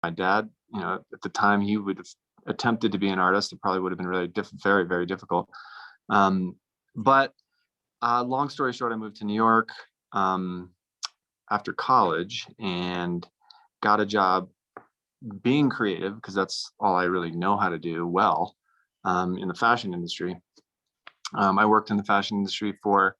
my dad, at the time he would have attempted to be an artist, it probably would have been really very, very difficult. But long story short, I moved to New York after college and got a job being creative, because that's all I really know how to do well, in the fashion industry. I worked in the fashion industry for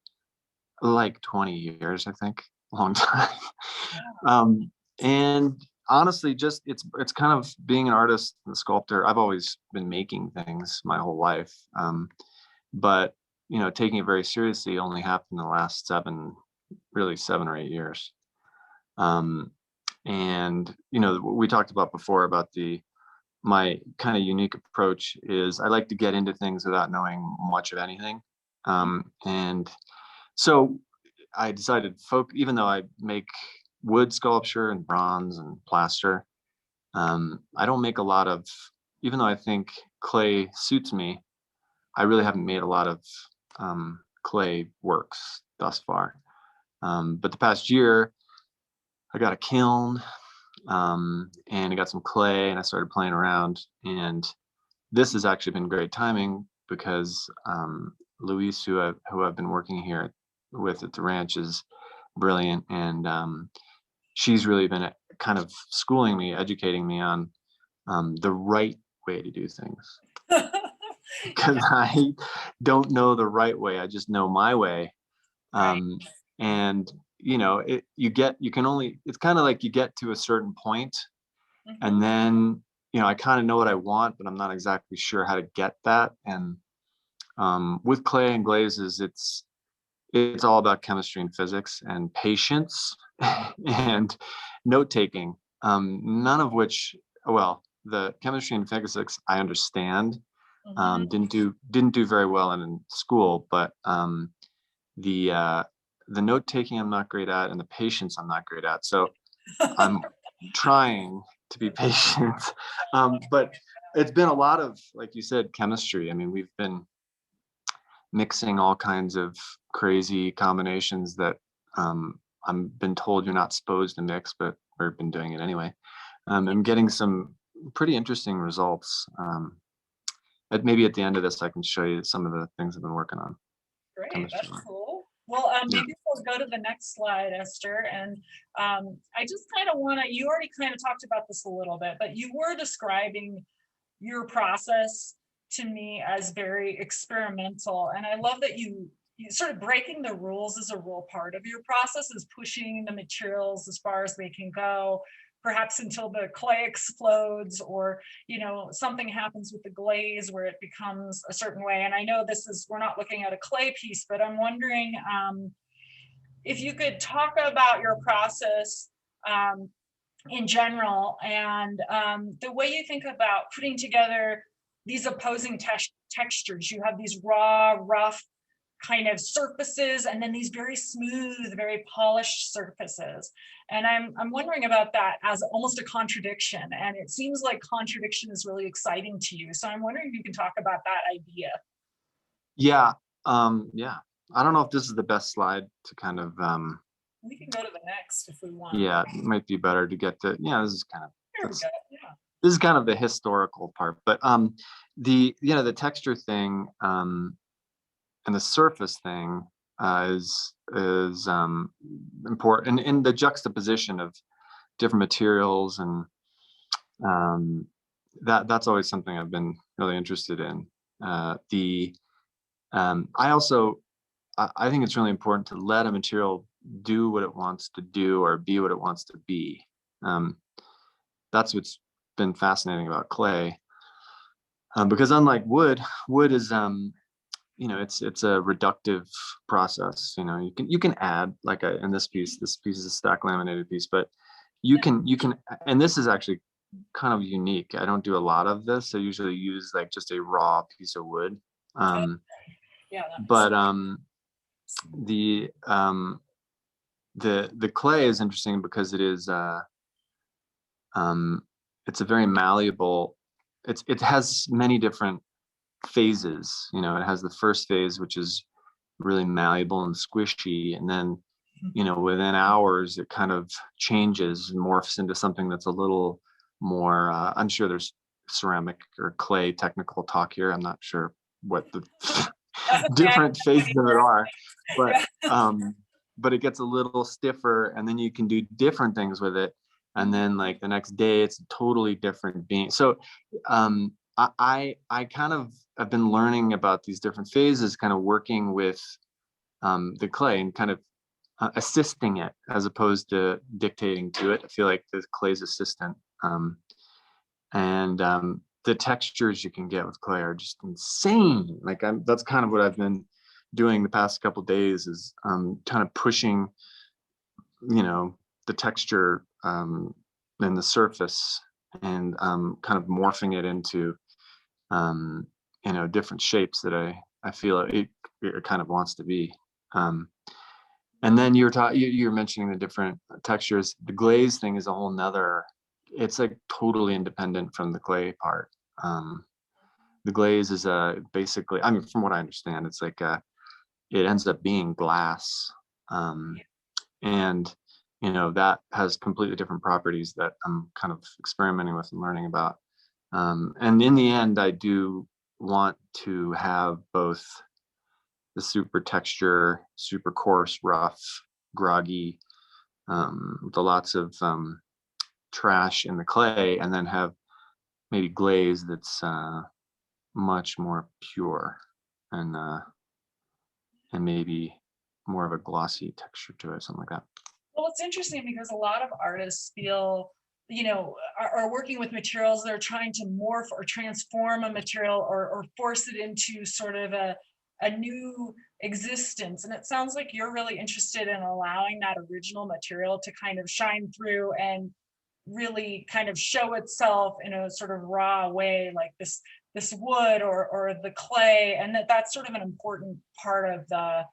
like 20 years, I think, a long time. And honestly, just it's kind of being an artist and a sculptor. I've always been making things my whole life, but taking it very seriously only happened in the last 7 or 8 years. And we talked about before about my kind of unique approach is I like to get into things without knowing much of anything. And so I decided, even though I make wood sculpture and bronze and plaster, I don't make a lot of, even though I think clay suits me, I really haven't made a lot of clay works thus far. But the past year, I got a kiln, and I got some clay, and I started playing around. And this has actually been great timing because Luis, who I've been working here with at the ranch, is brilliant, and she's really been kind of schooling me, educating me on the right way to do things. Because I don't know the right way. I just know my way. And it's kind of like you get to a certain point, and then I kind of know what I want, but I'm not exactly sure how to get that. And with clay and glazes, it's all about chemistry and physics and patience and note taking, none of which, well, the chemistry and physics I understand. Didn't do very well in school, but the note taking I'm not great at, and the patience I'm not great at. So I'm trying to be patient. But it's been a lot of, like you said, chemistry. I mean, we've been mixing all kinds of crazy combinations that I've been told you're not supposed to mix, but we've been doing it anyway. I'm getting some pretty interesting results. Maybe at the end of this, I can show you some of the things I've been working on. Great, that's cool. Well, maybe we'll go to the next slide, Esther. And I just kind of want to, you already kind of talked about this a little bit, but you were describing your process to me as very experimental. And I love that you sort of breaking the rules is a real part of your process, is pushing the materials as far as they can go, perhaps until the clay explodes, or something happens with the glaze where it becomes a certain way. And I know we're not looking at a clay piece, but I'm wondering if you could talk about your process in general, and the way you think about putting together these opposing textures. You have these raw, rough kind of surfaces, and then these very smooth, very polished surfaces. And I'm wondering about that as almost a contradiction. And it seems like contradiction is really exciting to you. So I'm wondering if you can talk about that idea. Yeah. I don't know if this is the best slide to kind of we can go to the next if we want. Yeah, it might be better to get to, this is kind of, Here we go. Yeah. This is kind of the historical part, but the texture thing and the surface thing is important in the juxtaposition of different materials, and that's always something I've been really interested in. I think it's really important to let a material do what it wants to do or be what it wants to be. That's what's been fascinating about clay, because unlike wood is it's a reductive process. You can add, like in this piece is a stack laminated piece, but you can, and this is actually kind of unique. I don't do a lot of this. I usually use like just a raw piece of wood. But the clay is interesting because it is it's a very malleable, it has many different phases. It has the first phase, which is really malleable and squishy, and then within hours it kind of changes and morphs into something that's a little more, I'm sure there's ceramic or clay technical talk here. I'm not sure what the That's okay. different phases of it are, Yeah. but it gets a little stiffer, and then you can do different things with it. And then like the next day, it's a totally different being. So I kind of have been learning about these different phases, kind of working with the clay and kind of assisting it as opposed to dictating to it. I feel like the clay's assistant. And the textures you can get with clay are just insane. Like that's kind of what I've been doing the past couple of days, is kind of pushing, the texture and the surface, and kind of morphing it into, different shapes that I feel it kind of wants to be. And then you're mentioning the different textures. The glaze thing is a whole nother, it's like totally independent from the clay part. The glaze is basically, I mean, from what I understand, it's like it ends up being glass. And that has completely different properties that I'm kind of experimenting with and learning about. And in the end, I do want to have both the super texture, super coarse, rough, groggy, the lots of trash in the clay, and then have maybe glaze that's much more pure, and maybe more of a glossy texture to it, something like that. Well, it's interesting because a lot of artists feel, are working with materials. They're trying to morph or transform a material, or force it into sort of a new existence. And it sounds like you're really interested in allowing that original material to kind of shine through and really kind of show itself in a sort of raw way, like this wood or the clay, and that's sort of an important part of the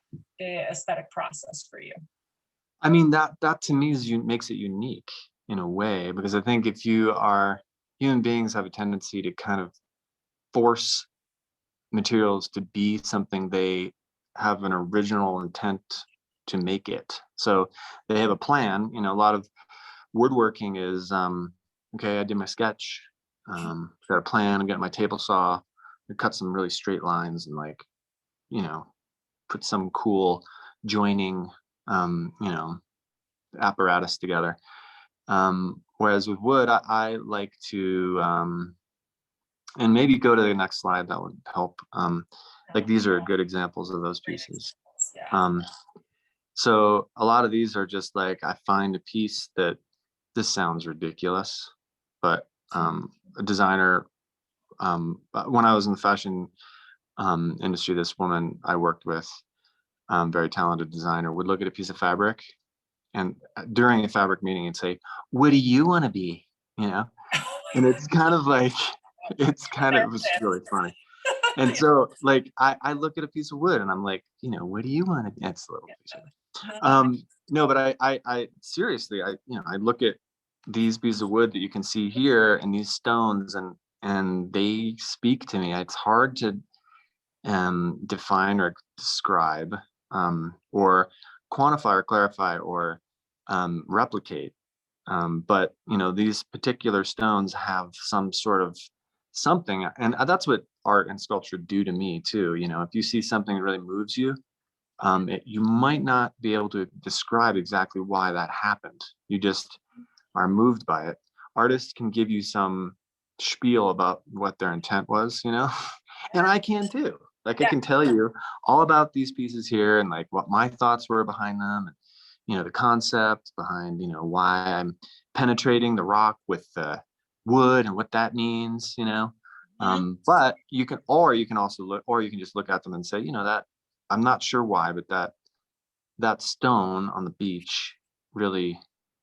aesthetic process for you. I mean, that to me makes it unique in a way, because I think if human beings have a tendency to kind of force materials to be something they have an original intent to make it. So they have a plan. A lot of woodworking is, okay, I did my sketch, got a plan, I'm getting my table saw, I cut some really straight lines, and like, put some cool joining, apparatus together. Whereas with wood, I like to, and maybe go to the next slide, that would help. Like these are good examples of those pieces. Yeah. So a lot of these are just like, I find a piece that this sounds ridiculous, but a designer, when I was in the fashion industry, this woman I worked with, very talented designer, would look at a piece of fabric, and during a fabric meeting and say, "What do you want to be?" And it's kind of like, it was really funny. And so like I look at a piece of wood and I'm like, what do you want to be? It's a little bit. No, but I seriously, I look at these pieces of wood that you can see here and these stones, and they speak to me. It's hard to define or describe, or quantify or clarify or replicate. But these particular stones have some sort of something, and that's what art and sculpture do to me too. If you see something that really moves you, you might not be able to describe exactly why that happened. You just are moved by it. Artists can give you some spiel about what their intent was, and I can too. Like I can tell you all about these pieces here, and like what my thoughts were behind them, and the concept behind, why I'm penetrating the rock with the wood and what that means, but you can also look, or you can just look at them and say, that I'm not sure why, but that stone on the beach really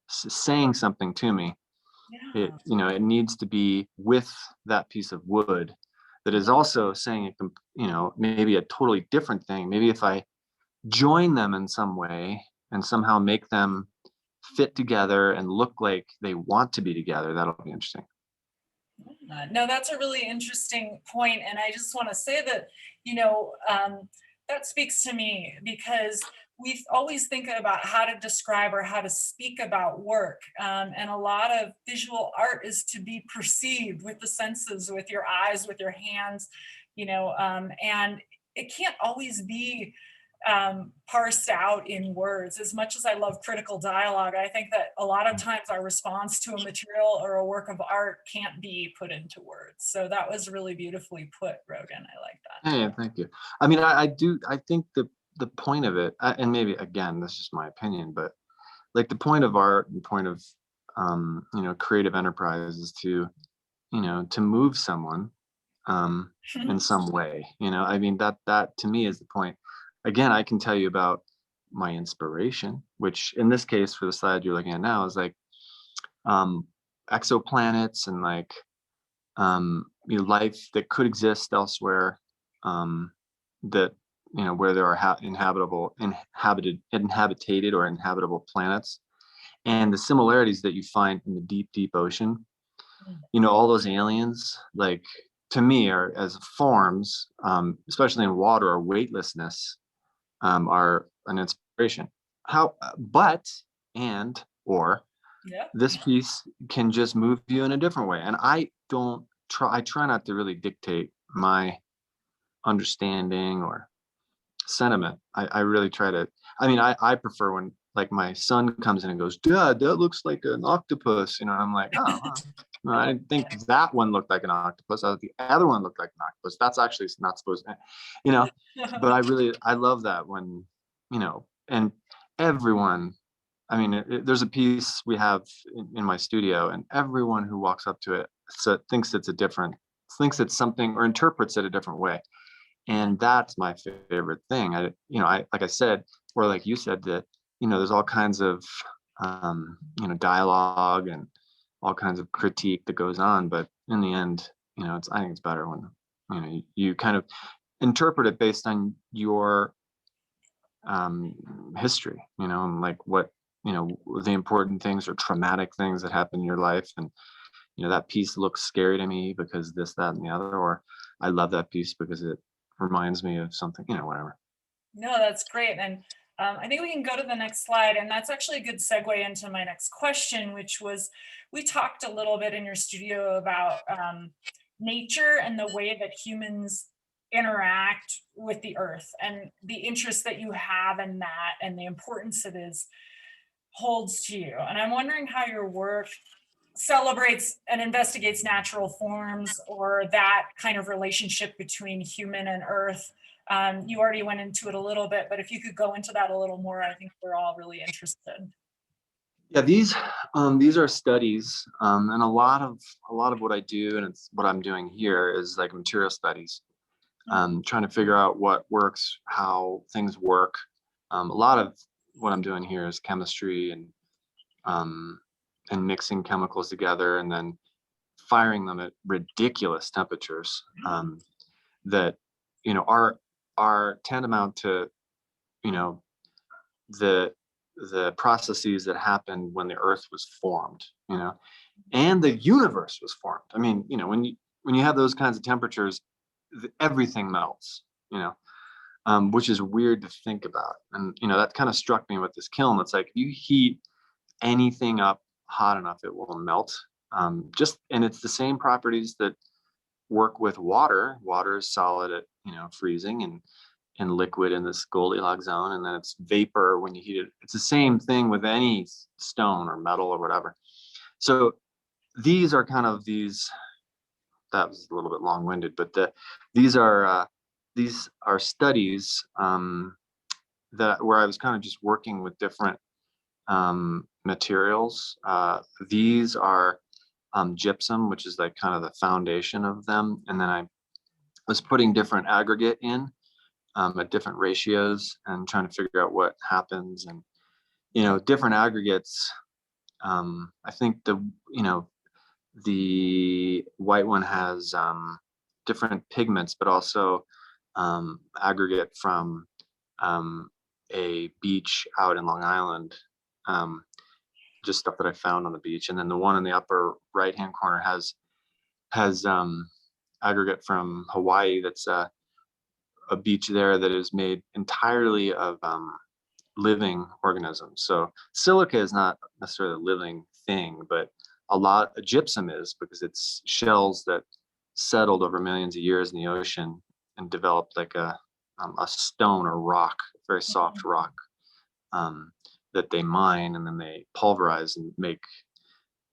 saying something to me. It needs to be with that piece of wood that is also saying, maybe a totally different thing. Maybe if I join them in some way and somehow make them fit together and look like they want to be together, that'll be interesting. No, that's a really interesting point. And I just want to say that, that speaks to me, because we always think about how to describe or how to speak about work. And a lot of visual art is to be perceived with the senses, with your eyes, with your hands, and it can't always be parsed out in words. As much as I love critical dialogue, I think that a lot of times our response to a material or a work of art can't be put into words. So that was really beautifully put, Rogan. I like that. Hey, thank you. I mean, I think the point of it, and maybe again, this is my opinion, but like the point of art and point of creative enterprise is to, to move someone in some way. I mean, that to me is the point. Again, I can tell you about my inspiration, which in this case for the slide you're looking at now is like exoplanets and like life that could exist elsewhere, that where there are inhabited or inhabitable planets, and the similarities that you find in the deep ocean. All those aliens, like, to me, are as forms, especially in water, or weightlessness, are an inspiration. How but and or Yeah. this piece can just move you in a different way, and I try not to really dictate my understanding or sentiment. I really try to, I mean, I prefer when like my son comes in and goes, "Dad, that looks like an octopus," I'm like, "Oh, well, no, I didn't think that one looked like an octopus. The other one looked like an octopus. That's actually not supposed to," but I love that when, and everyone, I mean, there's a piece we have in my studio, and everyone who walks up to it thinks it's something, or interprets it a different way. And that's my favorite thing. I like I said, or like you said, that there's all kinds of dialogue and all kinds of critique that goes on, but in the end, I think it's better when you kind of interpret it based on your history, and like what the important things or traumatic things that happen in your life, and that piece looks scary to me because this, that, and the other, or I love that piece because it reminds me of something, whatever. No, that's great. And I think we can go to the next slide. And that's actually a good segue into my next question, which was, we talked a little bit in your studio about nature and the way that humans interact with the earth, and the interest that you have in that, and the importance it is holds to you. And I'm wondering how your work celebrates and investigates natural forms, or that kind of relationship between human and earth. You already went into it a little bit, but if you could go into that a little more, I think we're all really interested. Yeah, these are studies, and a lot of what I do, and it's what I'm doing here, is like material studies, trying to figure out what works, how things work. A lot of what I'm doing here is chemistry, and mixing chemicals together and then firing them at ridiculous temperatures, that are tantamount to the processes that happened when the earth was formed, and the universe was formed. I mean, when you have those kinds of temperatures, everything melts, which is weird to think about. And that kind of struck me with this kiln. It's like, if you heat anything up hot enough, it will melt. And it's the same properties that work with water. Water is solid at freezing, and liquid in this Goldilocks zone, and then it's vapor when you heat it. It's the same thing with any stone or metal or whatever. So these are kind of these. That was a little bit long-winded, but these are studies, that where I was kind of just working with different materials. These are gypsum, which is like kind of the foundation of them, and then I was putting different aggregate in at different ratios and trying to figure out what happens. And different aggregates, I think the white one has different pigments, but also aggregate from a beach out in Long Island, just stuff that I found on the beach. And then the one in the upper right hand corner has aggregate from Hawaii. That's a beach there that is made entirely of living organisms. So silica is not necessarily a living thing, but gypsum is, because it's shells that settled over millions of years in the ocean and developed like a stone or rock, very soft rock, that they mine and then they pulverize and make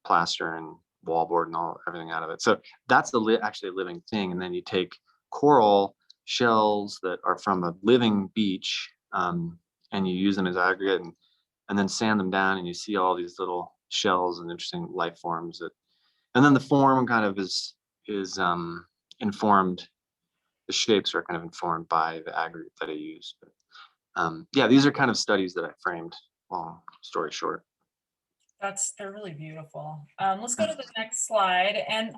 plaster and wallboard and everything out of it. So that's actually a living thing. And then you take coral shells that are from a living beach, and you use them as aggregate, and then sand them down, and you see all these little shells and interesting life forms and then the form kind of is informed. The shapes are kind of informed by the aggregate that I use. But, yeah, these are kind of studies that I framed. Long story short. They're really beautiful. Let's go to the next slide. And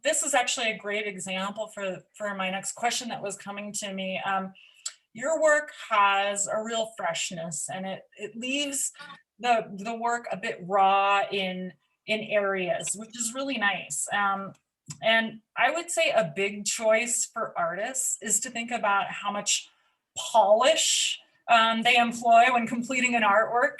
this is actually a great example for my next question that was coming to me. Your work has a real freshness, and it leaves the work a bit raw in areas, which is really nice. And I would say a big choice for artists is to think about how much polish they employ when completing an artwork.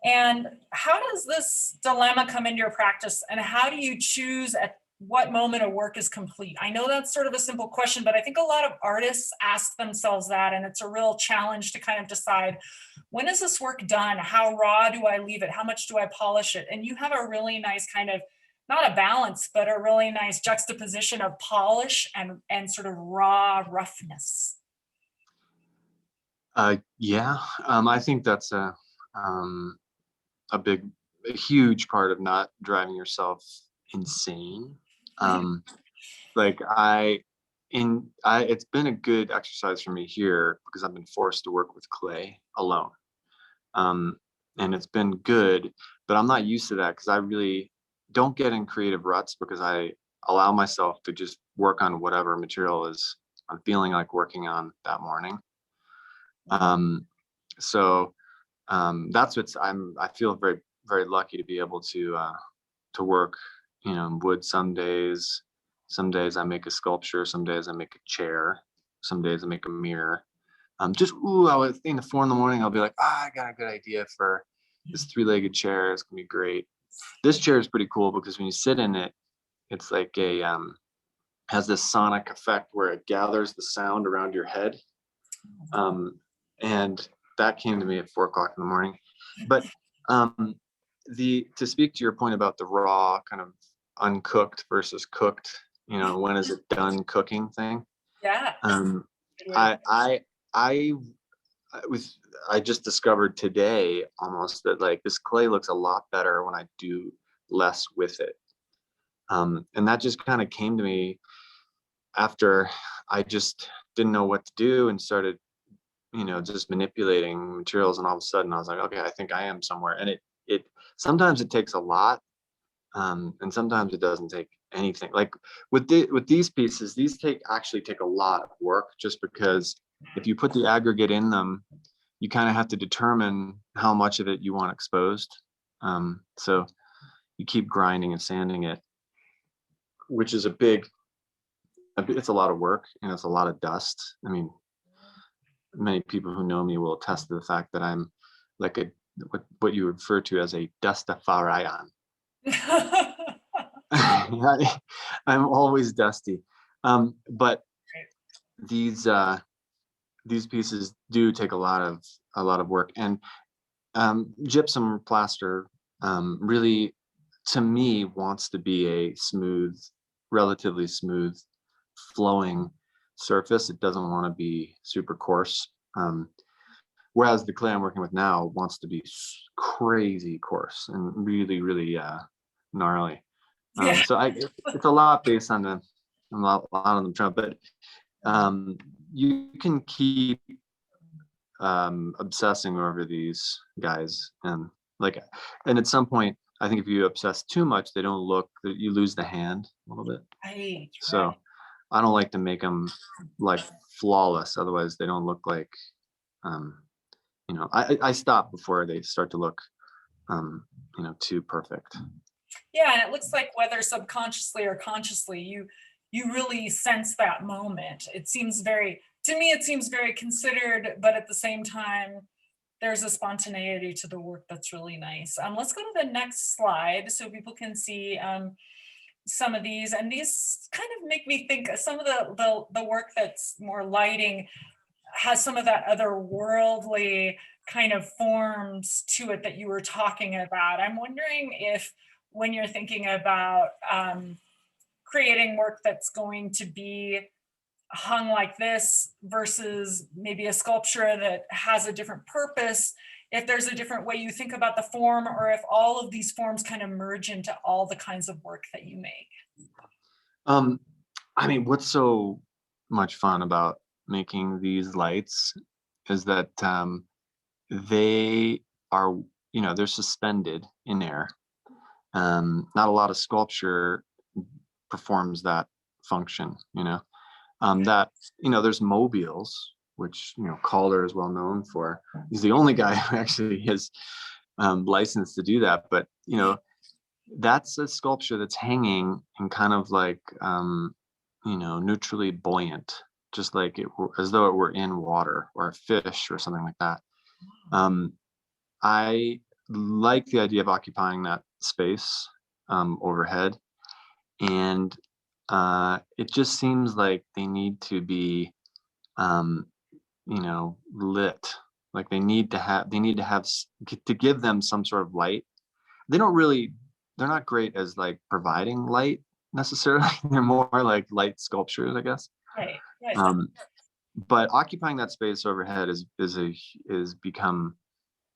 And how does this dilemma come into your practice, and how do you choose at what moment a work is complete? I know that's sort of a simple question, but I think a lot of artists ask themselves that, and it's a real challenge to kind of decide, when is this work done? How raw do I leave it? How much do I polish it? And you have a really nice kind of, not a balance, but a really nice juxtaposition of polish and sort of raw roughness. Yeah, I think that's a huge part of not driving yourself insane. Like it's been a good exercise for me here because I've been forced to work with clay alone. And it's been good, but I'm not used to that because I really don't get in creative ruts because I allow myself to just work on whatever material is I'm feeling like working on that morning. So that's I feel very, very lucky to be able to work, in wood some days. Some days I make a sculpture, some days I make a chair, some days I make a mirror. I was thinking at 4 a.m, I'll be like, I got a good idea for this 3-legged chair. It's gonna be great. This chair is pretty cool because when you sit in it, it's like has this sonic effect where it gathers the sound around your head. And that came to me at 4 a.m. But to speak to your point about the raw kind of uncooked versus cooked, when is it done cooking thing? Yeah. I just discovered today almost that like this clay looks a lot better when I do less with it. And that just kind of came to me after I just didn't know what to do and started, just manipulating materials. And all of a sudden I was like, okay, I think I am somewhere. And it sometimes it takes a lot. And sometimes it doesn't take anything. Like with these pieces, these actually take a lot of work, just because if you put the aggregate in them, you kind of have to determine how much of it you want exposed. So you keep grinding and sanding it, which is it's a lot of work, and it's a lot of dust. I mean, many people who know me will attest to the fact that I'm like what you refer to as a dustafarian. I'm always dusty. But these pieces do take a lot of work, and gypsum plaster really, to me, wants to be a relatively smooth, flowing surface. It doesn't want to be super coarse. Whereas the clay I'm working with now wants to be crazy coarse and really, really gnarly. Yeah. So it's a lot based on a lot of them trying, but you can keep obsessing over these guys, and at some point, I think if you obsess too much, they don't look. You lose the hand a little bit. Right. So I don't like to make them like flawless. Otherwise, they don't look like. I stop before they start to look, too perfect. Yeah, and it looks like whether subconsciously or consciously, you really sense that moment. To me, it seems very considered, but at the same time, there's a spontaneity to the work that's really nice. Let's go to the next slide so people can see some of these, and these kind of make me think of some of the work that's more lighting has some of that otherworldly kind of forms to it that you were talking about. I'm wondering if when you're thinking about creating work that's going to be hung like this versus maybe a sculpture that has a different purpose, if there's a different way you think about the form, or if all of these forms kind of merge into all the kinds of work that you make. I mean, what's so much fun about making these lights is that they are, they're suspended in air. Not a lot of sculpture performs that function, that, there's mobiles, which, Calder is well known for. He's the only guy who actually is licensed to do that. But, that's a sculpture that's hanging and kind of like, neutrally buoyant, just like as though it were in water, or a fish or something like that. I like the idea of occupying that space overhead, and it just seems like they need to be lit. Like they need to have to give them some sort of light. They're not great as like providing light necessarily. They're more like light sculptures, I guess. Right. But occupying that space overhead is become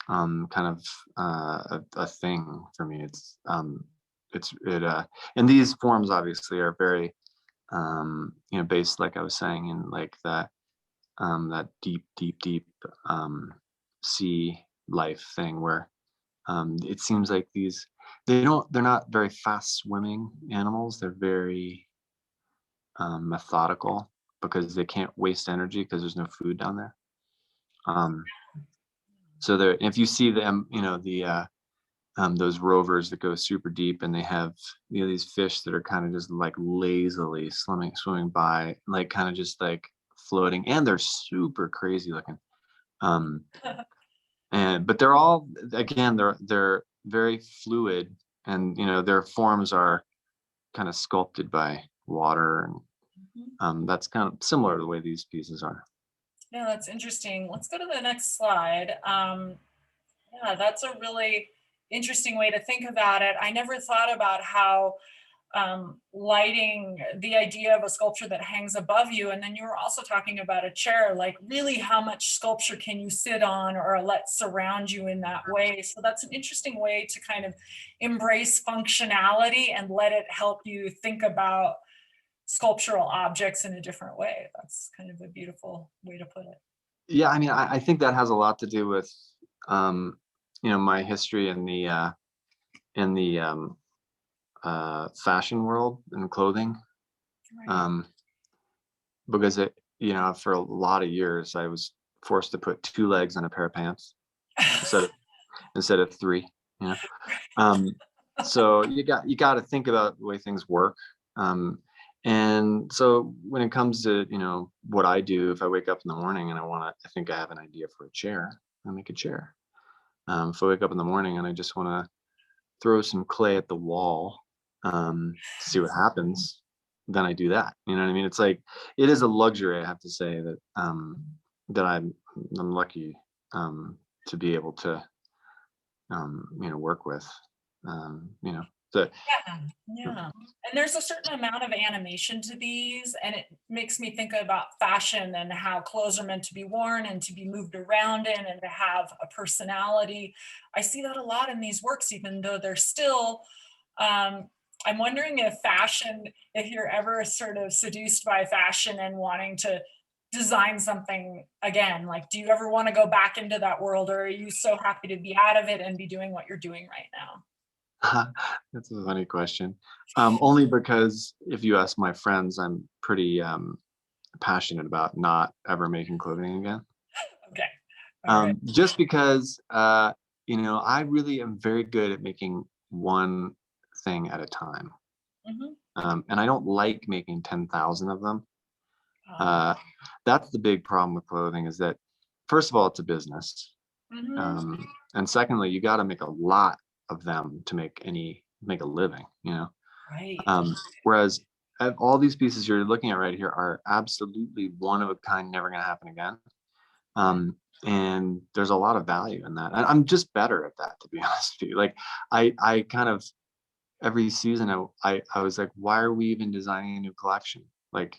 kind of a thing for me. And these forms obviously are very based, like I was saying, in like that deep sea life thing, where it seems like they're not very fast swimming animals. They're very methodical, because they can't waste energy because there's no food down there. So if you see them, those rovers that go super deep, and they have these fish that are kind of just like lazily swimming by, like kind of just like floating, and they're super crazy looking. But they're all, again, they're very fluid, and their forms are kind of sculpted by water, and that's kind of similar to the way these pieces are. Yeah, that's interesting. Let's go to the next slide. Yeah, that's a really interesting way to think about it. I never thought about how lighting, the idea of a sculpture that hangs above you, and then you were also talking about a chair, like really how much sculpture can you sit on or let surround you in that way. So that's an interesting way to kind of embrace functionality and let it help you think about sculptural objects in a different way. That's kind of a beautiful way to put it. Yeah, I mean, I think that has a lot to do with my history in the fashion world and clothing, Right. because for a lot of years I was forced to put 2 legs on a pair of pants instead of 3. So you got to think about the way things work. And so when it comes to what I do, if I wake up in the morning and I think I have an idea for a chair, I make a chair. If I wake up in the morning and I just want to throw some clay at the wall to see what happens, then I do that. You know what I mean? It's like, it is a luxury, I have to say, that that I'm lucky to be able to work with. So Yeah. And there's a certain amount of animation to these, and it makes me think about fashion and how clothes are meant to be worn and to be moved around in and to have a personality. I see that a lot in these works, even though they're still, I'm wondering if you're ever sort of seduced by fashion and wanting to design something again, like, do you ever want to go back into that world, or are you so happy to be out of it and be doing what you're doing right now? that's a funny question. Only because if you ask my friends, I'm pretty passionate about not ever making clothing again. Okay. All right. Just because I really am very good at making one thing at a time. And I don't like making 10,000 of them. That's the big problem with clothing, is that, first of all, it's a business. And secondly, you got to make a lot of them to make a living, Right. Whereas all these pieces you're looking at right here are absolutely one of a kind, never going to happen again. And there's a lot of value in that. And I'm just better at that, to be honest with you. Like I kind of, every season I was like, why are we even designing a new collection? Like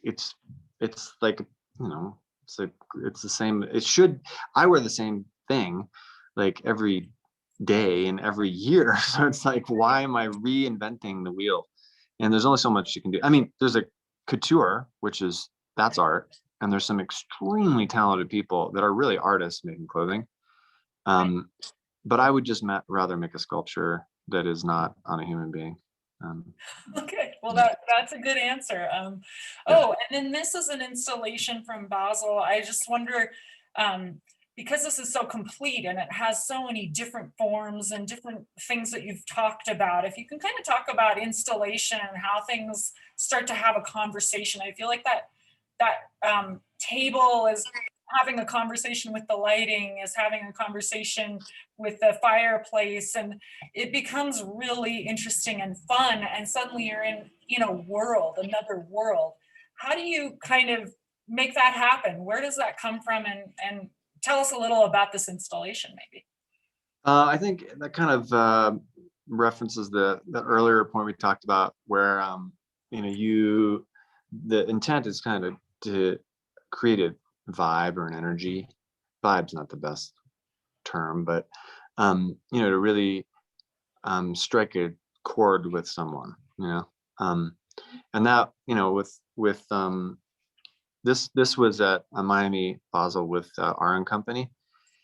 it's like, it's the same. I wear the same thing like every day and every year. So it's like, why am I reinventing the wheel? And there's only so much you can do. I mean, there's a couture, that's art. And there's some extremely talented people that are really artists making clothing. But I would just rather make a sculpture that is not on a human being. Okay, well, that's a good answer. Oh, and then this is an installation from Basel. I just wonder, because this is so complete and it has so many different forms and different things that you've talked about, if you can kind of talk about installation and how things start to have a conversation. I feel like that table is having a conversation with the lighting, is having a conversation with the fireplace, and it becomes really interesting and fun, and suddenly you're in another world. How do you kind of make that happen? Where does that come from? And tell us a little about this installation, maybe. I think that kind of references the earlier point we talked about, where the intent is kind of to create a vibe or an energy. Vibe's not the best term, but to really strike a chord with someone, and that, with this was at Miami Basel with our own company.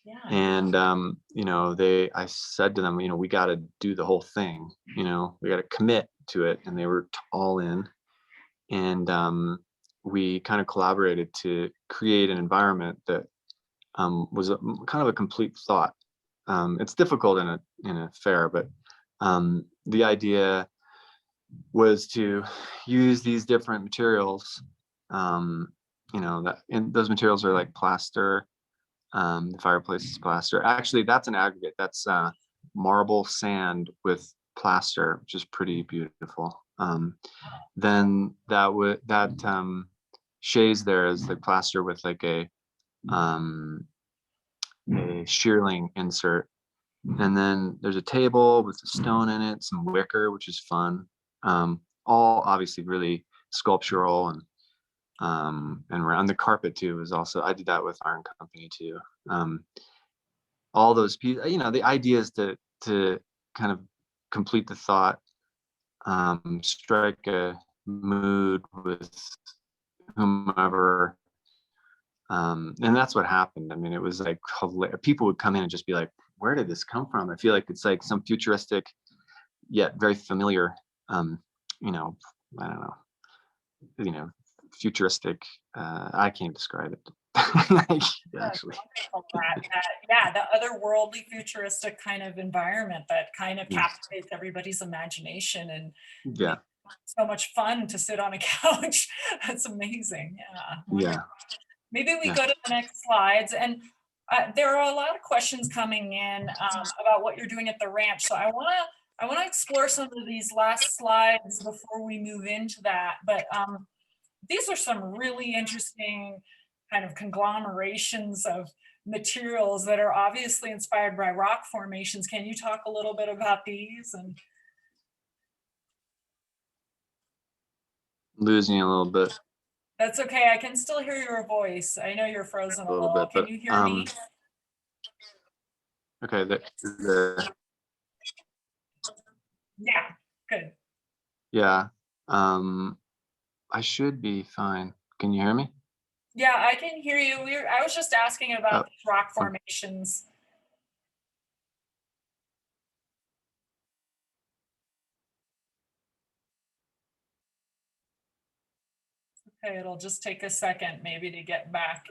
Yeah. And I said to them, we got to do the whole thing, we got to commit to it, and they were all in. And we kind of collaborated to create an environment that was kind of a complete thought. It's difficult in a fair, but the idea was to use these different materials. And those materials are like plaster. The fireplace is plaster. Actually, that's an aggregate. That's marble sand with plaster, which is pretty beautiful. Then that shades there is the plaster with like a shearling insert. And then there's a table with a stone in it, some wicker, which is fun. All obviously really sculptural, and around the carpet too is also, I did that with Iron Company too. All those pieces, the idea is to kind of complete the thought, strike a mood with whomever. And that's what happened. I mean, it was like people would come in and just be like, where did this come from? I feel like it's like some futuristic yet very familiar, I don't know, futuristic, I can't describe it. Actually. Yeah, the otherworldly futuristic kind of environment that kind of captivates everybody's imagination, and yeah, so much fun to sit on a couch. That's amazing. Yeah. Maybe we go to the next slides, and there are a lot of questions coming in about what you're doing at the ranch. So I want to explore some of these last slides before we move into that. But these are some really interesting kind of conglomerations of materials that are obviously inspired by rock formations. Can you talk a little bit about these? And losing a little bit. That's okay. I can still hear your voice. I know you're frozen a little. Can you hear me? Okay. Yeah, good. Yeah. I should be fine. Can you hear me? Yeah, I can hear you. I was just asking about rock formations. Okay, it'll just take a second maybe to get back.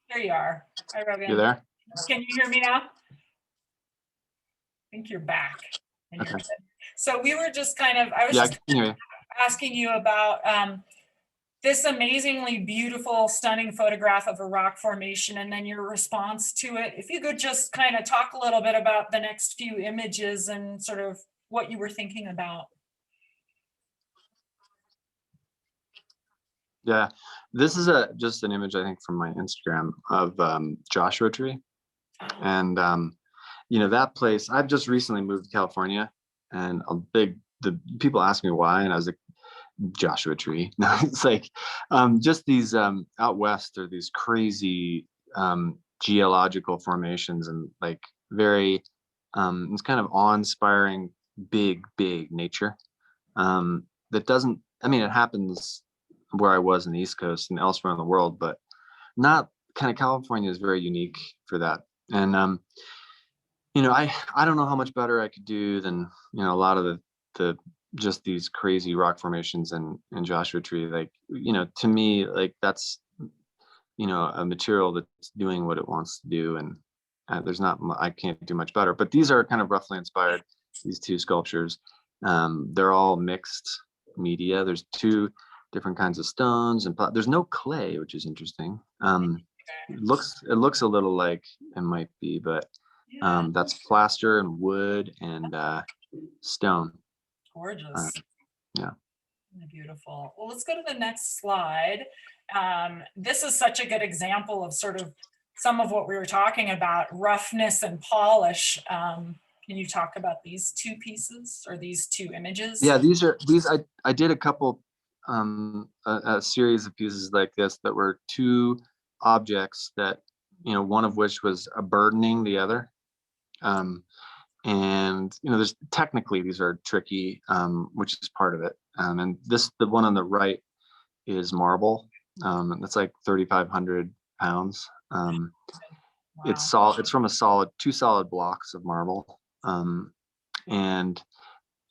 There you are. Hi, Rogan. You there? Can you hear me now? I think you're back. So we were just kind of, I was just can hear you. asking you about this amazingly beautiful, stunning photograph of a rock formation and then your response to it. If you could just kind of talk a little bit about the next few images and sort of what you were thinking about. Yeah, this is just an image I think from my Instagram of Joshua Tree, and that place. I've just recently moved to California, and the people ask me why, and I was like, Joshua Tree. No, it's like just these out west are these crazy geological formations, and like very it's kind of awe-inspiring, big nature that doesn't. I mean, it happens where I was in the East Coast and elsewhere in the world, but not kind of. California is very unique for that. And I don't know how much better I could do than a lot of the just these crazy rock formations and Joshua Tree. Like, to me, like that's a material that's doing what it wants to do, and I can't do much better. But these are kind of roughly inspired, these two sculptures. They're all mixed media. There's two different kinds of stones, and there's no clay, which is interesting. It looks a little like it might be, but that's plaster and wood and stone. Gorgeous. Yeah. Beautiful. Well, let's go to the next slide. This is such a good example of sort of some of what we were talking about, roughness and polish. Can you talk about these two pieces or these two images? Yeah, these I did a couple a series of pieces like this that were two objects that one of which was burdening the other. And there's technically these are tricky, which is part of it. And the one on the right is marble. That's like 3,500 pounds. Wow. It's from two solid blocks of marble. And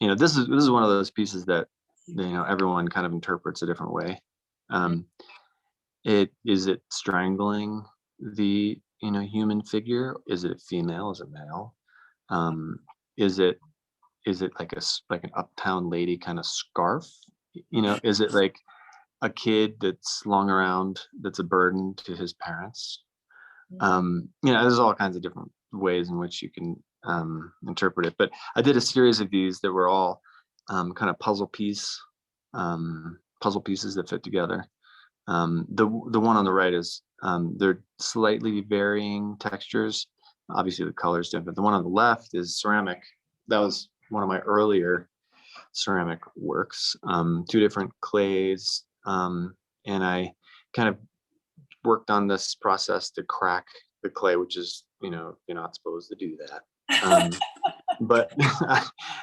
this is one of those pieces that everyone kind of interprets a different way. Is it strangling the human figure? Is it female? Is it male? Is it like an uptown lady kind of scarf? Is it like a kid that's slung around that's a burden to his parents? There's all kinds of different ways in which you can interpret it. But I did a series of these that were all kind of puzzle pieces that fit together. The one on the right is they're slightly varying textures. Obviously the color's different, but the one on the left is ceramic. That was one of my earlier ceramic works, two different clays. And I kind of worked on this process to crack the clay, which is, you're not supposed to do that. But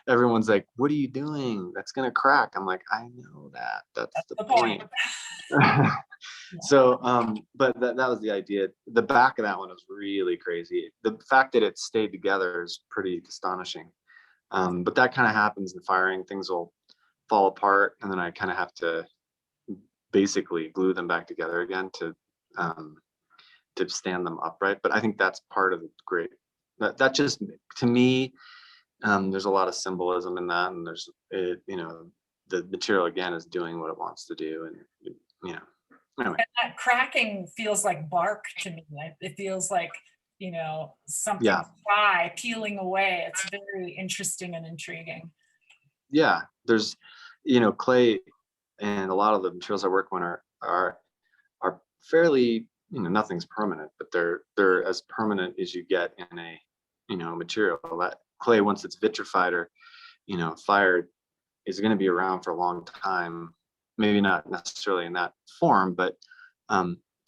everyone's like, what are you doing? That's going to crack. I'm like, I know that. That's the point. So, but that was the idea. The back of that one was really crazy. The fact that it stayed together is pretty astonishing. But that kind of happens in firing. Things will fall apart, and then I kind of have to basically glue them back together again to stand them upright. But I think that's part of the great. That just, to me, there's a lot of symbolism in that, and there's the material again is doing what it wants to do, and anyway. And that cracking feels like bark to me. It feels like something dry peeling away. It's very interesting and intriguing. Yeah, there's clay, and a lot of the materials I work on are fairly nothing's permanent, but they're as permanent as you get in a material. That clay, once it's vitrified or fired, is going to be around for a long time. Maybe not necessarily in that form, but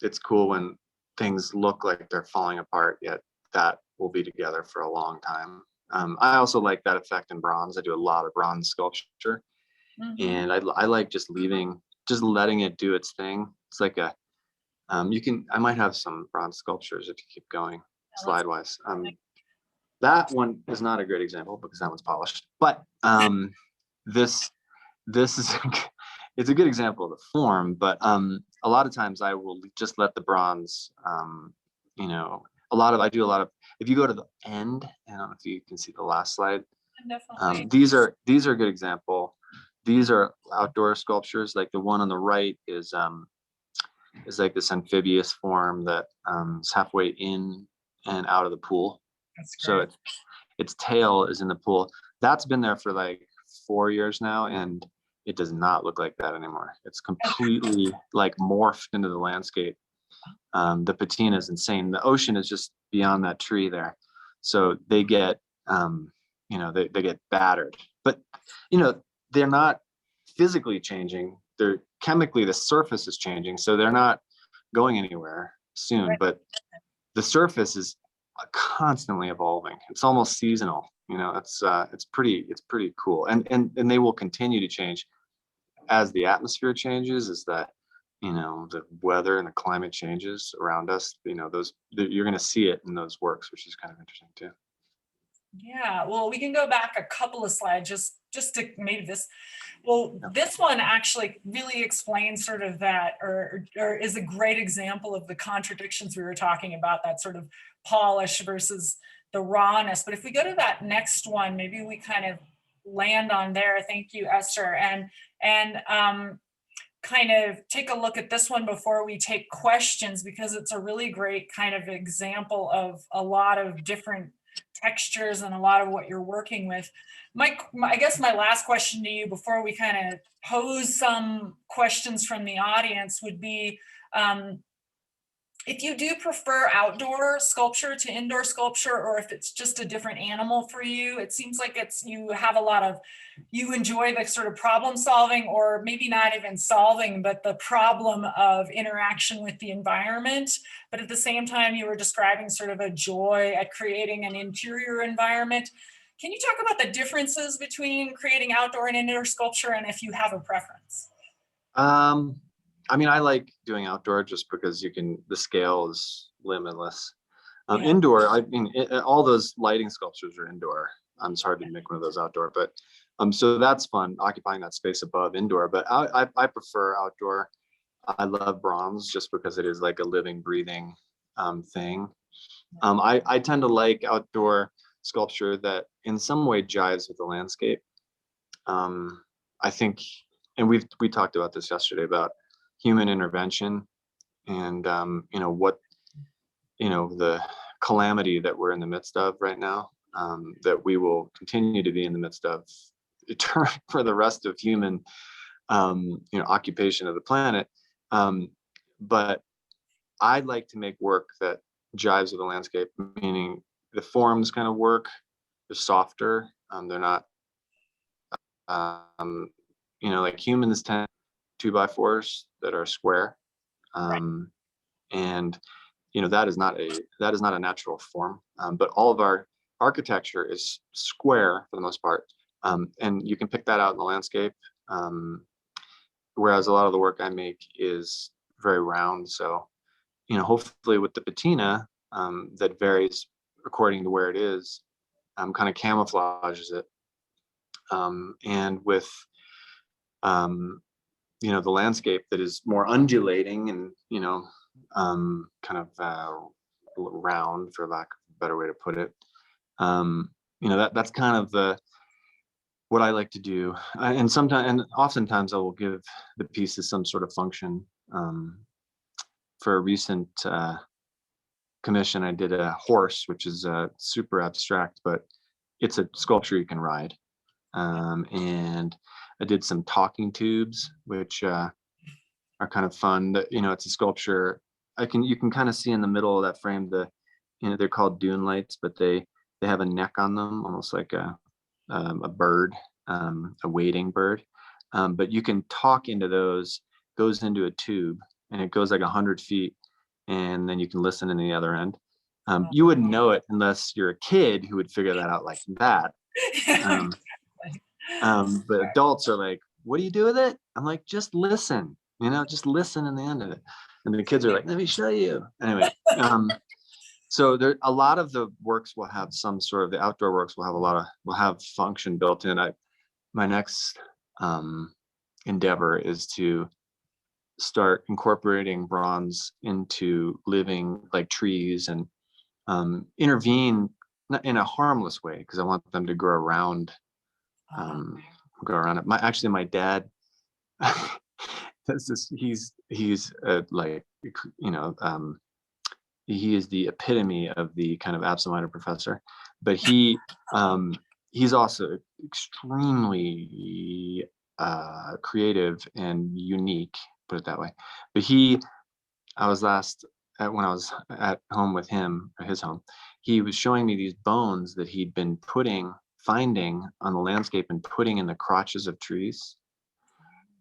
it's cool when things look like they're falling apart, yet that will be together for a long time. I also like that effect in bronze. I do a lot of bronze sculpture, and I like just letting it do its thing. It's like I might have some bronze sculptures if you keep going slide wise. That one is not a great example because that one's polished, but this is it's a good example of the form. But a lot of times I will just let the bronze I do a lot of, if you go to the end, I don't know if you can see the last slide. Definitely. These are a good example. these are outdoor sculptures. Like the one on the right is like this amphibious form that is halfway in and out of the pool. That's So great. its tail is in the pool. That's been there for like 4 years now, and it does not look like that anymore. It's completely like morphed into the landscape. The patina is insane. The ocean is just beyond that tree there. So they get, they get battered, but, they're not physically changing. They're chemically, the surface is changing. So they're not going anywhere soon, but the surface is constantly evolving. It's almost seasonal. It's pretty cool. And they will continue to change as the atmosphere changes, is that, the weather and the climate changes around us, you're going to see it in those works, which is kind of interesting too. Yeah, well, we can go back a couple of slides just to maybe this. Well, this one actually really explains sort of that, or is a great example of the contradictions we were talking about, that sort of polish versus the rawness. But if we go to that next one, maybe we kind of land on there. Thank you, Esther. And kind of take a look at this one before we take questions, because it's a really great kind of example of a lot of different textures and a lot of what you're working with. Mike, I guess my last question to you before we kind of pose some questions from the audience would be, if you do prefer outdoor sculpture to indoor sculpture, or if it's just a different animal for you. It seems like you have a lot of, you enjoy the sort of problem solving, or maybe not even solving, but the problem of interaction with the environment. But at the same time, you were describing sort of a joy at creating an interior environment. Can you talk about the differences between creating outdoor and indoor sculpture, and if you have a preference? I like doing outdoor just because the scale is limitless. Yeah. Indoor, all those lighting sculptures are indoor. It's hard to make one of those outdoor, but so that's fun, occupying that space above indoor. But I prefer outdoor. I love bronze just because it is like a living, breathing thing. I tend to like outdoor sculpture that in some way jives with the landscape. I think, and we talked about this yesterday about human intervention and the calamity that we're in the midst of right now, that we will continue to be in the midst of for the rest of human occupation of the planet. But I'd like to make work that jives with the landscape, meaning the forms kind of work, they're softer, they're not like humans tend 2x4s that are square, and that is not a natural form, but all of our architecture is square for the most part, and you can pick that out in the landscape, whereas a lot of the work I make is very round. So hopefully with the patina, that varies according to where it is, kind of camouflages it, and with the landscape that is more undulating and kind of round, for lack of a better way to put it. That's kind of what I like to do, and oftentimes I will give the pieces some sort of function. For a recent commission, I did a horse, which is super abstract, but it's a sculpture you can ride. And I did some talking tubes, which are kind of fun. It's a sculpture. You can kind of see in the middle of that frame, they're called dune lights, but they have a neck on them, almost like a bird, a wading bird. But you can talk into those, goes into a tube, and it goes like 100 feet, and then you can listen in the other end. You wouldn't know it unless you're a kid who would figure that out like that. But adults are like, what do you do with it? I'm like, just listen, just listen in the end of it. And the kids are like, let me show you. Anyway, so there, a lot of the works will have some sort of, the outdoor works will have function built in. My next endeavor is to start incorporating bronze into living, like trees, and intervene in a harmless way, because I want them to grow around go around it. My dad, he's like, you know, he is the epitome of the kind of absent-minded professor, but he's also extremely creative and unique, put it that way. But I was when I was at home with him, at his home, he was showing me these bones that he'd been finding on the landscape and putting in the crotches of trees,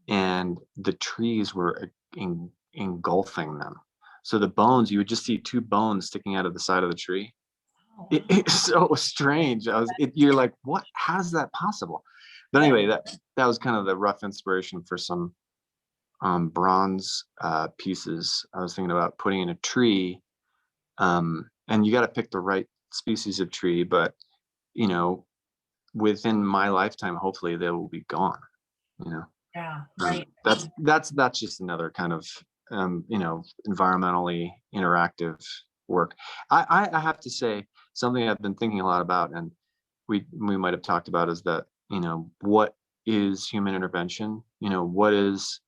and the trees were engulfing them. So the bones, you would just see two bones sticking out of the side of the tree. Oh, It's so strange. You're like, what? How's that possible? But anyway, that was kind of the rough inspiration for some bronze pieces I was thinking about putting in a tree. And you got to pick the right species of tree, but you know, within my lifetime, hopefully they will be gone. You know, yeah, right. that's just another kind of you know, environmentally interactive work. I have to say something I've been thinking a lot about, and we might have talked about, is that, you know, what is human intervention? You know, what is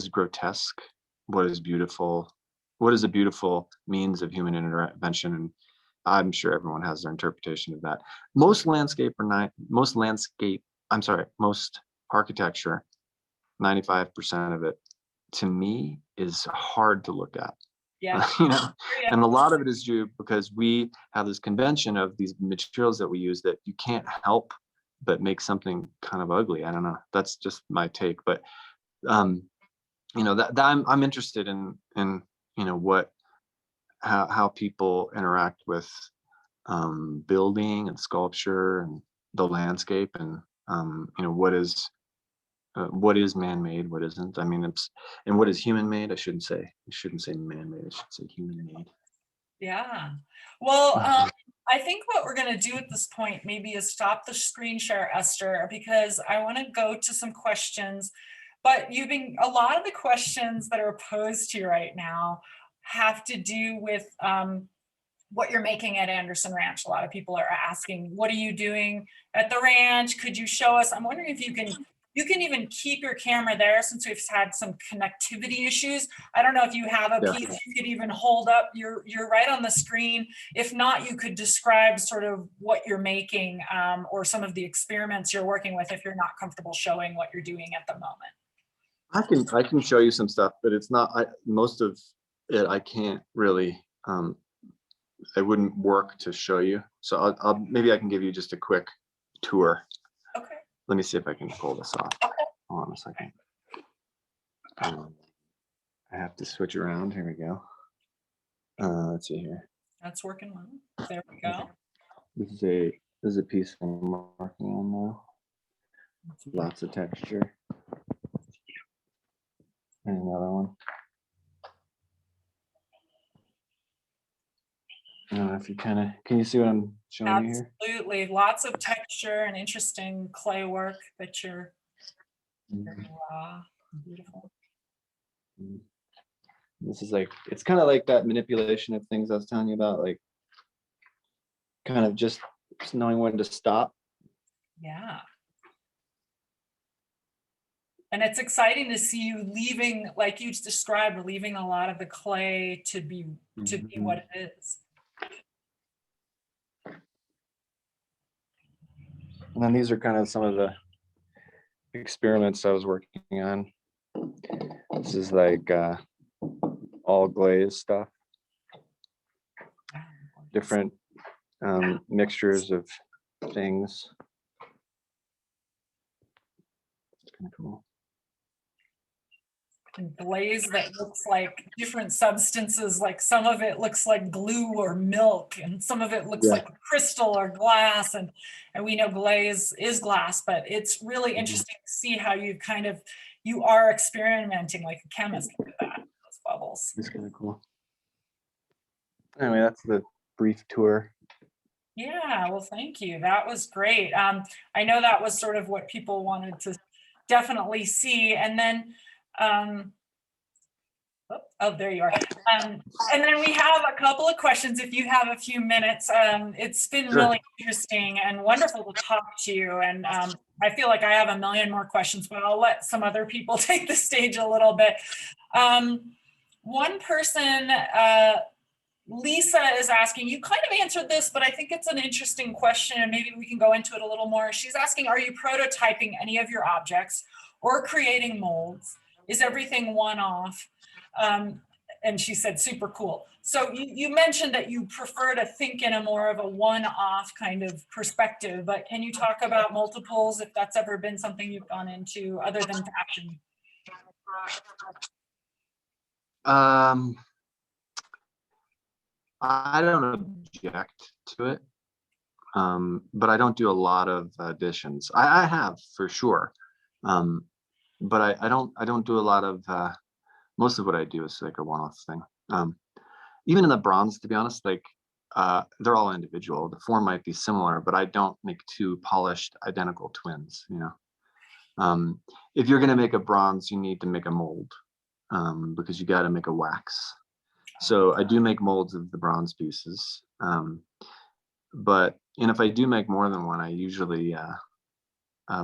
grotesque? What is beautiful? What is a beautiful means of human intervention? And I'm sure everyone has their interpretation of that. Most architecture, 95% of it, to me, is hard to look at. Yeah. You know, and a lot of it is due because we have this convention of these materials that we use that you can't help but make something kind of ugly. I don't know. That's just my take. But you know, that I'm interested in you know, how people interact with building and sculpture and the landscape, and you know, what is man-made, what isn't. I mean, and what is human-made. I shouldn't say man-made. I should say human-made. Yeah. Well, I think what we're going to do at this point maybe is stop the screen share, Esther, because I want to go to some questions. But a lot of the questions that are posed to you right now have to do with what you're making at Anderson Ranch. A lot of people are asking, what are you doing at the ranch? Could you show us? I'm wondering if you can even keep your camera there, since we've had some connectivity issues. I don't know if you have a piece you could even hold up. You're right on the screen. If not, you could describe sort of what you're making, or some of the experiments you're working with, if you're not comfortable showing what you're doing at the moment. I can show you some stuff, but it's not, most of it I can't really, it wouldn't work to show you. So I'll maybe I can give you just a quick tour. Okay. Let me see if I can pull this off. Okay. Hold on a second. I have to switch around. Here we go. Let's see here. That's working well. There we go. This is a piece I'm working on now. Lots of texture. And another one. I don't know if you can you see what I'm showing you here? Absolutely. Lots of texture and interesting clay work that you're beautiful. This is like, it's kind of like that manipulation of things I was telling you about, like kind of just knowing when to stop. Yeah. And it's exciting to see you leaving, like you described, leaving a lot of the clay to be what it is. And then these are kind of some of the experiments I was working on. This is like all glaze stuff. Different mixtures of things. It's kind of cool. And glaze that looks like different substances, like some of it looks like glue or milk, and some of it looks like crystal or glass, and we know glaze is glass, but it's really interesting to see how you are experimenting like a chemist with that, those bubbles. It's kind of cool. Anyway, that's the brief tour. Yeah, well, thank you. That was great. I know that was sort of what people wanted to definitely see. And then Oh, there you are. And then we have a couple of questions if you have a few minutes. It's been really interesting and wonderful to talk to you. And I feel like I have a million more questions, but I'll let some other people take the stage a little bit. One person, Lisa, is asking, you kind of answered this, but I think it's an interesting question and maybe we can go into it a little more. She's asking, are you prototyping any of your objects or creating molds? Is everything one-off? And she said, super cool. So you mentioned that you prefer to think in a more of a one-off kind of perspective, but can you talk about multiples, if that's ever been something you've gone into other than fashion? I don't object to it, but I don't do a lot of additions. I have for sure, but I don't do a lot of. Most of what I do is like a one-off thing. Even in the bronze, to be honest, like they're all individual. The form might be similar, but I don't make two polished identical twins. If you're gonna make a bronze, you need to make a mold because you got to make a wax. So I do make molds of the bronze pieces, and if I do make more than one, I usually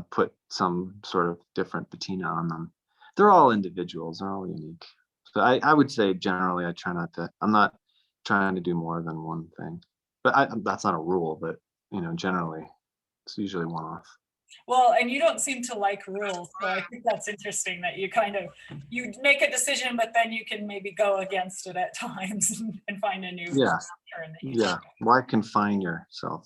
put some sort of different patina on them. They're all individuals, they're all unique. So I would say generally I try not to, I'm not trying to do more than one thing, but that's not a rule, but generally it's usually one off. Well, and you don't seem to like rules, so I think that's interesting that you make a decision, but then you can maybe go against it at times and find a new turn that you take. Why confine yourself?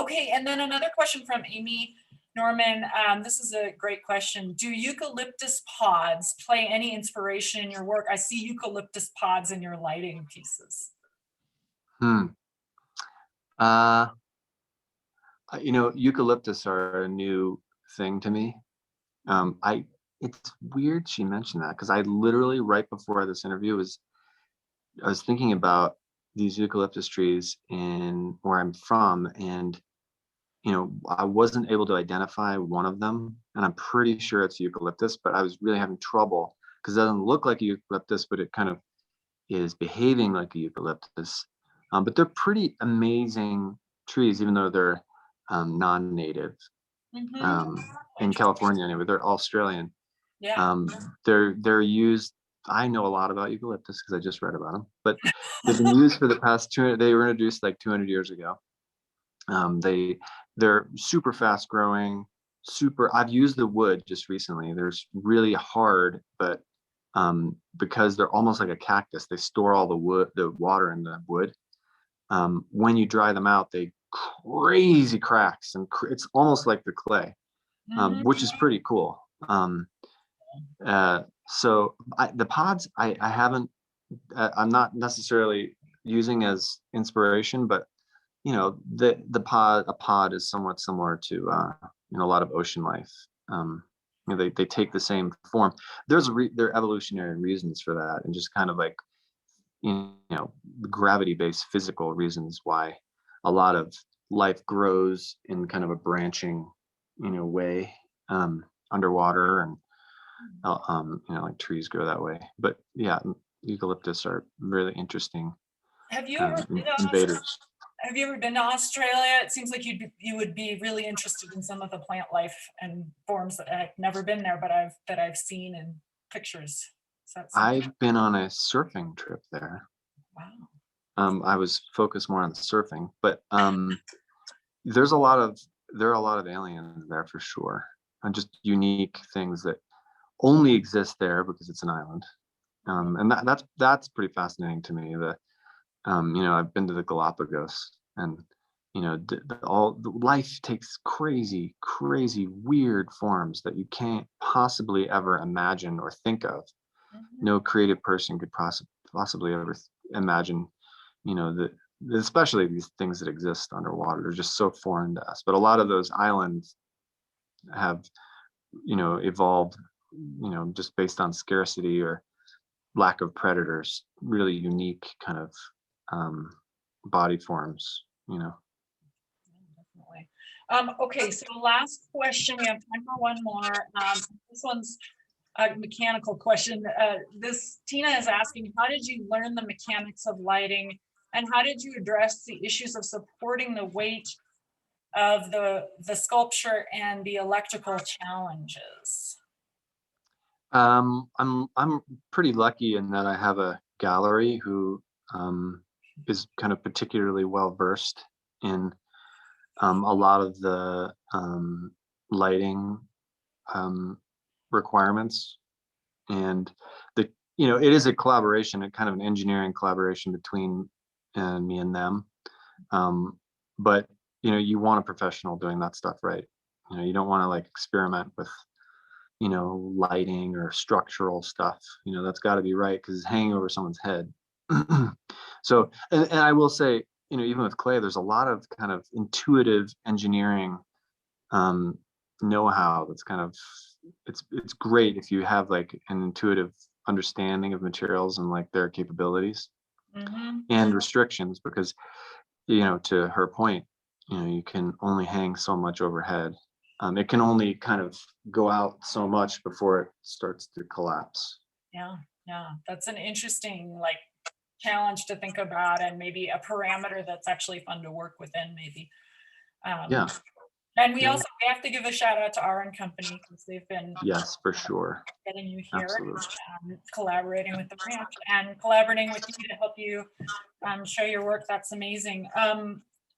Okay, and then another question from Amy Norman. This is a great question. Do eucalyptus pods play any inspiration in your work? I see eucalyptus pods in your lighting pieces. Eucalyptus are a new thing to me. It's weird she mentioned that because I literally right before this interview I was thinking about these eucalyptus trees in where I'm from, and I wasn't able to identify one of them, and I'm pretty sure it's eucalyptus, but I was really having trouble because it doesn't look like a eucalyptus, but it kind of is behaving like a eucalyptus. But they're pretty amazing trees, even though they're non-native. In California anyway. They're Australian. They're used. I know a lot about eucalyptus because I just read about them, but they've been used for the past 200. They were introduced like 200 years ago. They're super fast growing. I've used the wood just recently. They're really hard, but because they're almost like a cactus, they store all the water in the wood. When you dry them out, they crazy cracks, and it's almost like the clay, which is pretty cool. So the pods, I haven't, I'm not necessarily using as inspiration, but a pod is somewhat similar to a lot of ocean life. They take the same form. There are evolutionary reasons for that, and just kind of like gravity-based physical reasons why a lot of life grows in kind of a branching way underwater, and like trees grow that way. But yeah, eucalyptus are really interesting. Have you ever invaders. Have you ever been to Australia? It seems like you would be really interested in some of the plant life and forms that I've never been there, but I've seen in pictures. I've been on a surfing trip there. Wow. I was focused more on the surfing, but there are a lot of aliens there for sure, and just unique things that only exist there because it's an island. And that's pretty fascinating to me. I've been to the Galapagos, and all the life takes crazy weird forms that you can't possibly ever imagine or think of. No creative person could possibly ever imagine, especially these things that exist underwater. They're just so foreign to us. But a lot of those islands have evolved just based on scarcity or lack of predators, really unique kind of body forms. Definitely. Okay, so last question. We have time for one more. This one's mechanical question. This Tina is asking, how did you learn the mechanics of lighting, and how did you address the issues of supporting the weight of the sculpture and the electrical challenges? I'm pretty lucky in that I have a gallery who is kind of particularly well versed in a lot of the lighting requirements, and it is a collaboration, a kind of an engineering collaboration between me and them. But you want a professional doing that stuff, right? You don't want to like experiment with lighting or structural stuff. That's got to be right because it's hanging over someone's head. So, and I will say, even with clay, there's a lot of kind of intuitive engineering know-how that's kind of, it's great if you have like an intuitive understanding of materials and like their capabilities and restrictions, because to her point, you can only hang so much overhead. It can only kind of go out so much before it starts to collapse. Yeah, that's an interesting like challenge to think about, and maybe a parameter that's actually fun to work within, maybe. Yeah. And we also have to give a shout out to R & Company, because they've been Yes, for sure. getting you here, Absolutely. collaborating with the branch and collaborating with you to help you show your work. That's amazing.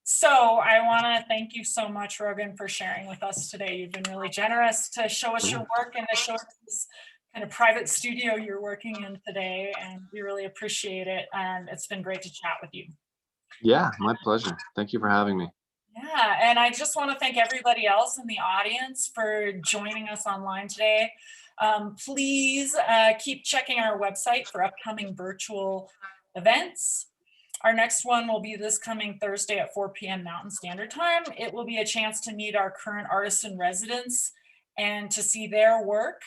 So I want to thank you so much, Rogan, for sharing with us today. You've been really generous to show us your work and to show us this kind of private studio you're working in today, and we really appreciate it. And it's been great to chat with you. Yeah, my pleasure. Thank you for having me. Yeah, and I just want to thank everybody else in the audience for joining us online today. Please keep checking our website for upcoming virtual events. Our next one will be this coming Thursday at 4 p.m. Mountain Standard Time. It will be a chance to meet our current artists in residence and to see their work.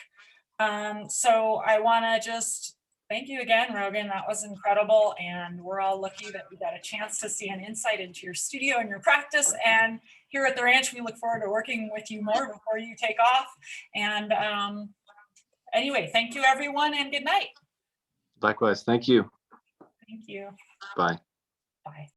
So I want to just thank you again, Rogan. That was incredible. And we're all lucky that we got a chance to see an insight into your studio and your practice. And here at the ranch, we look forward to working with you more before you take off. And anyway, thank you, everyone, and good night. Likewise. Thank you. Thank you. Bye. Bye.